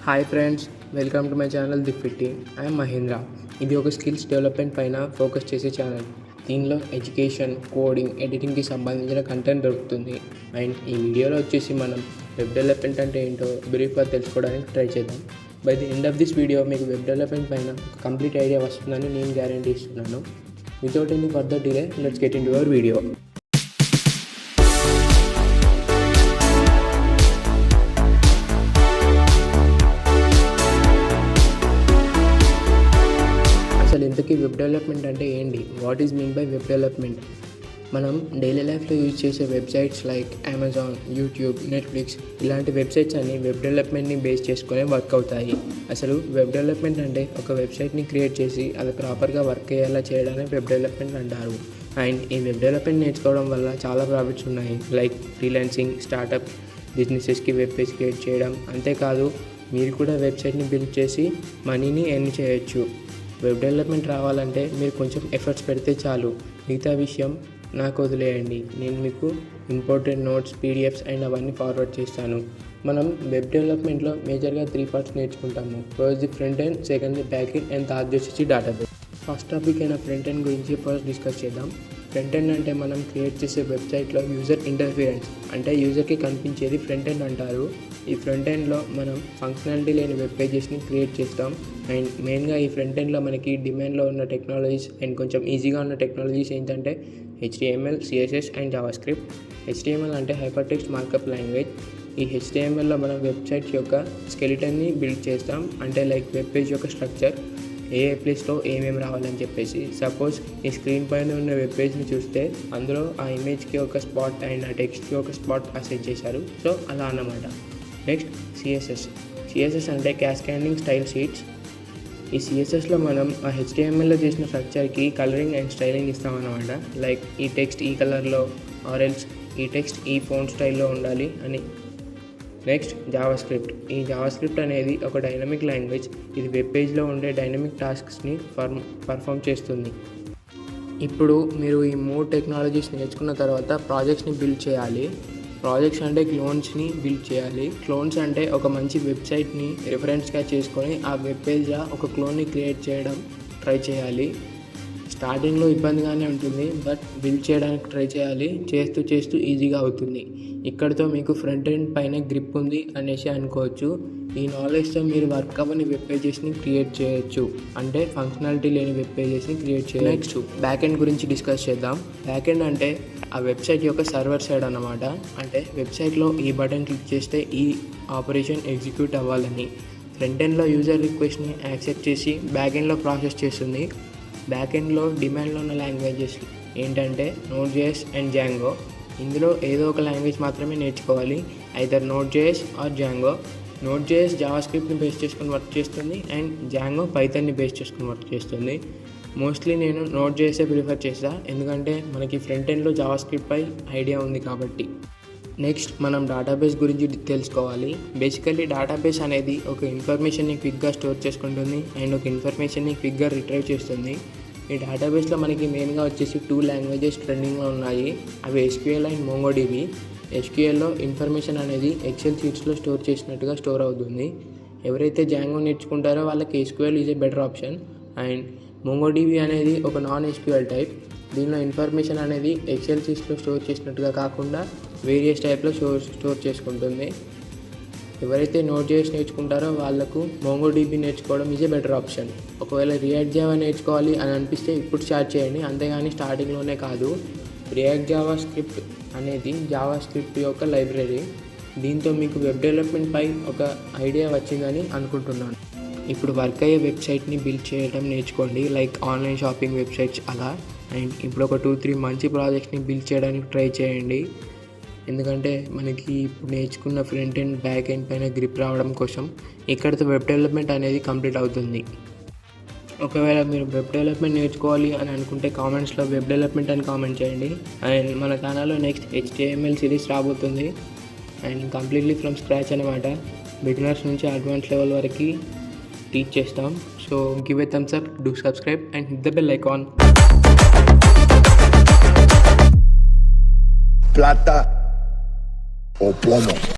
Hi friends, welcome to my channel దిఫిట్టి. I'm Mahendra. ఇది ఒక స్కిల్స్ డెవలప్మెంట్ పైన ఫోకస్ చేసే ఛానల్. దీనిలో ఎడ్యుకేషన్, కోడింగ్, ఎడిటింగ్కి సంబంధించిన కంటెంట్ దొరుకుతుంది. అండ్ ఈ వీడియోలో వచ్చేసి మనం వెబ్ డెవలప్మెంట్ అంటే ఏంటో బ్రీఫ్గా తెలుసుకోవడానికి ట్రై చేద్దాం. By the end of this video మీకు వెబ్ డెవలప్మెంట్ పైన కంప్లీట్ ఐడియా వస్తుందని నేను గ్యారంటీ ఇస్తున్నాను. Without any further delay, let's get in to your video. అసలు ఇంతకీ వెబ్ డెవలప్మెంట్ అంటే ఏంటి? What is mean by web development? మనం డైలీ లైఫ్లో యూజ్ చేసే websites like Amazon, YouTube, Netflix ఇలాంటి వెబ్సైట్స్ అన్ని వెబ్ డెవలప్మెంట్ని బేస్ చేసుకునే వర్క్ అవుతాయి. అసలు వెబ్ డెవలప్మెంట్ అంటే ఒక వెబ్సైట్ని క్రియేట్ చేసి అది ప్రాపర్గా వర్క్ అయ్యేలా చేయడాన్ని వెబ్ డెవలప్మెంట్ అంటారు. అండ్ ఈ వెబ్ డెవలప్మెంట్ నేర్చుకోవడం వల్ల చాలా ప్రాఫిట్స్ ఉన్నాయి. లైక్ ఫ్రీలాన్సింగ్, స్టార్టప్ బిజినెసెస్కి వెబ్ పేజ్ క్రియేట్ చేయడం. అంతేకాదు మీరు కూడా వెబ్సైట్ని బిల్డ్ చేసి మనీని ఎర్న్ చేయొచ్చు. వెబ్ డెవలప్మెంట్ రావాలంటే మీరు కొంచెం ఎఫర్ట్స్ పెడితే చాలు. మిగతా విషయం నాకు వదిలేయండి. నేను మీకు ఇంపార్టెంట్ నోట్స్, పీడిఎఫ్స్ అండ్ అవన్నీ ఫార్వర్డ్ చేస్తాను. మనం వెబ్ డెవలప్మెంట్లో మేజర్గా 3 పార్ట్స్ నేర్చుకుంటాము. First the front end, second the back end and third వచ్చేసి డేటాబేస్. ఫస్ట్ టాపిక్ అయిన ఫ్రంట్ ఎండ్ గురించి ఫస్ట్ డిస్కస్ చేద్దాం. ఫ్రంట్ ఎండ్ అంటే మనం క్రియేట్ చేసే వెబ్సైట్లో యూజర్ ఇంటర్ఫిరెన్స్ అంటే యూజర్కి కనిపించేది ఫ్రంట్ ఎండ్ అంటారు. ఈ ఫ్రంట్ ఎండ్లో మనం ఫంక్షనాలిటీ లేని వెబ్ పేజెస్ని క్రియేట్ చేస్తాం. అండ్ మెయిన్గా ఈ ఫ్రంట్ ఎండ్లో మనకి డిమాండ్లో ఉన్న టెక్నాలజీస్ అండ్ కొంచెం ఈజీగా ఉన్న టెక్నాలజీస్ ఏంటంటే HTML, CSS and JavaScript. HTML అంటే హైపర్ టెక్స్ట్ మార్కప్ లాంగ్వేజ్. ఈ HTMLలో మనం వెబ్సైట్స్ యొక్క స్కెలిటన్ని బిల్డ్ చేస్తాం. అంటే లైక్ వెబ్ పేజ్ యొక్క స్ట్రక్చర్, ఏ ప్లేస్లో ఏమేమి రావాలని చెప్పేసి. సపోజ్ ఈ స్క్రీన్ పైన ఉన్న వెబ్ పేజ్ని చూస్తే అందులో ఆ ఇమేజ్కి ఒక స్పాట్ అండ్ ఆ టెక్స్ట్కి ఒక స్పాట్ అసైన్ చేశారు. సో అలా అన్నమాట. నెక్స్ట్ సిఎస్ఎస్ అంటే క్యాస్కేడింగ్ స్టైల్ షీట్స్. ఈ సిఎస్ఎస్లో మనం ఆ HTMLలో చేసిన స్ట్రక్చర్కి కలరింగ్ అండ్ స్టైలింగ్ ఇస్తామన్నమాట. లైక్ ఈ టెక్స్ట్ ఈ కలర్లో ఆరెల్స్ ఈ టెక్స్ట్ ఈ ఫోన్ స్టైల్లో ఉండాలి అని. Next JavaScript. ఈ జావాస్క్రిప్ట్ అనేది ఒక డైనమిక్ లాంగ్వేజ్. ఇది వెబ్ పేజ్లో ఉండే డైనమిక్ టాస్క్స్ని పర్ఫామ్ చేస్తుంది. ఇప్పుడు మీరు ఈ 3 టెక్నాలజీస్ నేర్చుకున్న తర్వాత ప్రాజెక్ట్స్ని బిల్డ్ చేయాలి. ప్రాజెక్ట్స్ అంటే క్లోన్స్ని బిల్డ్ చేయాలి. క్లోన్స్ అంటే ఒక మంచి వెబ్సైట్ని రిఫరెన్స్గా చేసుకొని ఆ వెబ్ పేజ్లో ఒక క్లోన్ని క్రియేట్ చేయడం ట్రై చేయాలి. స్టార్టింగ్లో ఇబ్బందిగానే ఉంటుంది, బట్ బిల్డ్ చేయడానికి ట్రై చేయాలి. చేస్తూ ఈజీగా అవుతుంది. ఇక్కడితో మీకు ఫ్రంట్ ఎండ్ పైన గ్రిప్ ఉంది అనేసి అనుకోవచ్చు. ఈ నాలెడ్జ్తో మీరు వర్క్ అవ్వని వెబ్ పేజెస్ని క్రియేట్ చేయొచ్చు. అంటే ఫంక్షనాలిటీ లేని వెబ్ పేజెస్ని క్రియేట్ చేయొచ్చు. నెక్స్ట్ బ్యాక్ ఎండ్ గురించి డిస్కస్ చేద్దాం. బ్యాక్ ఎండ్ అంటే ఆ వెబ్సైట్ యొక్క సర్వర్ సైడ్ అన్నమాట. అంటే వెబ్సైట్లో ఈ బటన్ క్లిక్ చేస్తే ఈ ఆపరేషన్ ఎగ్జిక్యూట్ అవ్వాలని. ఫ్రంట్ ఎండ్లో యూజర్ రిక్వెస్ట్ని యాక్సెప్ట్ చేసి బ్యాక్ ఎండ్లో ప్రాసెస్ చేస్తుంది. బ్యాక్ ఎండ్లో డిమాండ్లో ఉన్న లాంగ్వేజెస్ ఏంటంటే Node.js అండ్ Django. ఇందులో ఏదో ఒక లాంగ్వేజ్ మాత్రమే నేర్చుకోవాలి. Either Node.js or Django. Node.js జావాస్క్రిప్ట్ని బేస్ చేసుకుని వర్క్ చేస్తుంది అండ్ Django పైథాన్ని బేస్ చేసుకుని వర్క్ చేస్తుంది. మోస్ట్లీ నేను Node.js ప్రిఫర్ చేస్తాను, ఎందుకంటే మనకి ఫ్రంట్ ఎండ్లో జావాస్క్రిప్ట్ పై ఐడియా ఉంది కాబట్టి. నెక్స్ట్ మనం డేటాబేస్ గురించి తెలుసుకోవాలి. బేసికల్లీ డేటాబేస్ అనేది ఒక ఇన్ఫర్మేషన్ని క్విక్గా స్టోర్ చేసుకుంటుంది అండ్ ఒక ఇన్ఫర్మేషన్ని క్విక్గా రిట్రైవ్ చేస్తుంది. ఈ డేటాబేస్లో మనకి మెయిన్గా వచ్చేసి 2 లాంగ్వేజెస్ ట్రెండింగ్లో ఉన్నాయి. అవి SQL అండ్ MongoDB. SQLలో ఇన్ఫర్మేషన్ అనేది ఎక్సెల్ షీట్స్లో స్టోర్ చేసినట్టుగా స్టోర్ అవుతుంది. ఎవరైతే Django నేర్చుకుంటారో వాళ్ళకి SQL is a better option. And MongoDB అనేది ఒక non-SQL టైప్. దీనిలో ఇన్ఫర్మేషన్ అనేది ఎక్సెల్ షీట్స్లో స్టోర్ చేసినట్టుగా కాకుండా వేరియస్ టైప్లో స్టోర్ చేసుకుంటుంది. ఎవరైతే Node.js నేర్చుకుంటారో వాళ్ళకు MongoDB నేర్చుకోవడం ఈజ్ ఏ బెటర్ ఆప్షన్. ఒకవేళ React Java నేర్చుకోవాలి అని అనిపిస్తే ఇప్పుడు స్టార్ట్ చేయండి, అంతేగాని స్టార్టింగ్లోనే కాదు. React జావాస్క్రిప్ట్ అనేది జావాస్క్రిప్ట్ యొక్క లైబ్రరీ. దీంతో మీకు వెబ్ డెవలప్మెంట్ పై ఒక ఐడియా వచ్చిందని అనుకుంటున్నాను. ఇప్పుడు వర్క్ అయ్యే వెబ్సైట్ని బిల్డ్ చేయడం నేర్చుకోండి, లైక్ ఆన్లైన్ షాపింగ్ వెబ్సైట్స్ అలా. అండ్ ఇప్పుడు ఒక 2-3 మంచి ప్రాజెక్ట్స్ని బిల్డ్ చేయడానికి ట్రై చేయండి. ఎందుకంటే మనకి ఇప్పుడు నేర్చుకున్న ఫ్రంట్ ఎండ్, బ్యాక్ ఎండ్ పైన గ్రిప్ రావడం కోసం ఇక్కడితో వెబ్ డెవలప్మెంట్ అనేది కంప్లీట్ అవుతుంది. ఒకవేళ మీరు వెబ్ డెవలప్మెంట్ నేర్చుకోవాలి అని అనుకుంటే కామెంట్స్లో వెబ్ డెవలప్మెంట్ అని కామెంట్ చేయండి. అండ్ మన ఛానల్లో నెక్స్ట్ HTML సిరీస్ రాబోతుంది. అండ్ కంప్లీట్లీ ఫ్రమ్ స్క్రాచ్ అనమాట. బిగినర్స్ నుంచి అడ్వాన్స్ లెవెల్ వరకు టీచ్ చేస్తాం. So give a thumbs up, do subscribe and hit the bell icon. Plata o plomo.